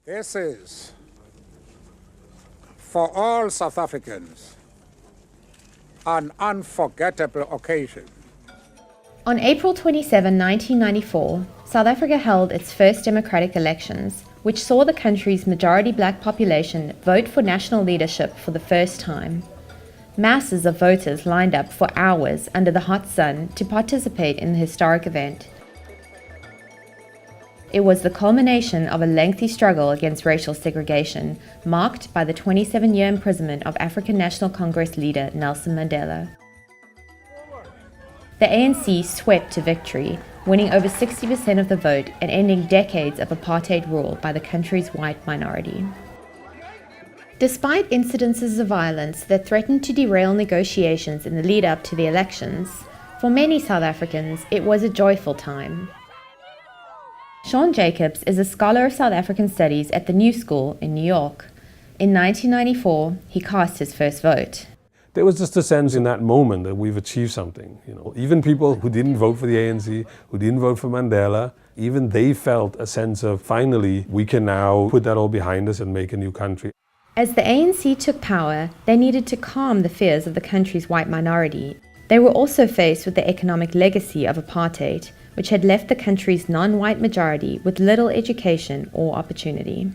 This is, for all South Africans, an unforgettable occasion. On April 27, 1994, South Africa held its first democratic elections, which saw the country's majority black population vote for national leadership for the first time. Masses of voters lined up for hours under the hot sun to participate in the historic event. It was the culmination of a lengthy struggle against racial segregation, marked by the 27-year imprisonment of African National Congress leader Nelson Mandela. The ANC swept to victory, winning over 60% of the vote and ending decades of apartheid rule by the country's white minority. Despite incidences of violence that threatened to derail negotiations in the lead-up to the elections, for many South Africans it was a joyful time. Sean Jacobs is a scholar of South African studies at the New School in New York. In 1994, he cast his first vote. There was just a sense in that moment that we've achieved something. Even people who didn't vote for the ANC, who didn't vote for Mandela, even they felt a sense of finally we can now put that all behind us and make a new country. As the ANC took power, they needed to calm the fears of the country's white minority. They were also faced with the economic legacy of apartheid, which had left the country's non-white majority with little education or opportunity.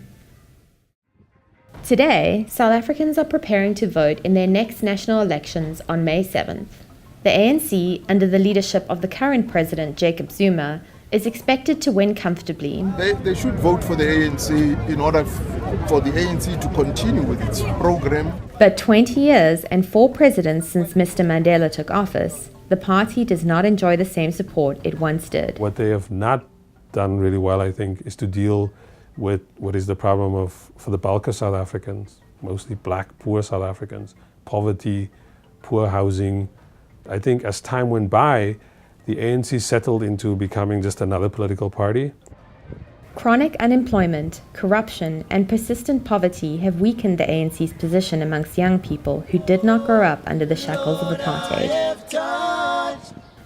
Today, South Africans are preparing to vote in their next national elections on May 7th. The ANC, under the leadership of the current president Jacob Zuma, is expected to win comfortably. They should vote for the ANC in order for the ANC to continue with its program. But 20 years and 4 presidents since Mr. Mandela took office, the party does not enjoy the same support it once did. What they have not done really well, I think, is to deal with what is the problem for the bulk of South Africans, mostly black, poor South Africans, poverty, poor housing. I think as time went by, the ANC settled into becoming just another political party. Chronic unemployment, corruption, and persistent poverty have weakened the ANC's position amongst young people who did not grow up under the shackles of apartheid.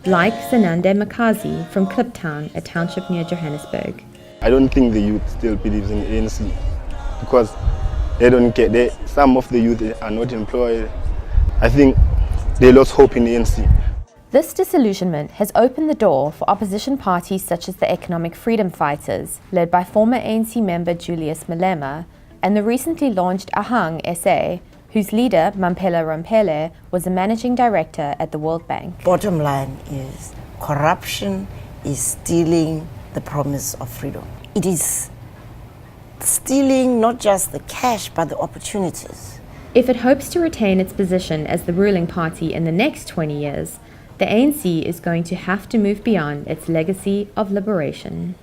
Like Zenande Makazi from Kliptown, a township near Johannesburg. I don't think the youth still believes in the ANC because they don't get it. Some of the youth are not employed. I think they lost hope in the ANC. This disillusionment has opened the door for opposition parties such as the Economic Freedom Fighters, led by former ANC member Julius Malema, and the recently launched Ahang SA, whose leader, Mamphela Ramphele, was a managing director at the World Bank. Bottom line is corruption is stealing the promise of freedom. It is stealing not just the cash but the opportunities. If it hopes to retain its position as the ruling party in the next 20 years, the ANC is going to have to move beyond its legacy of liberation.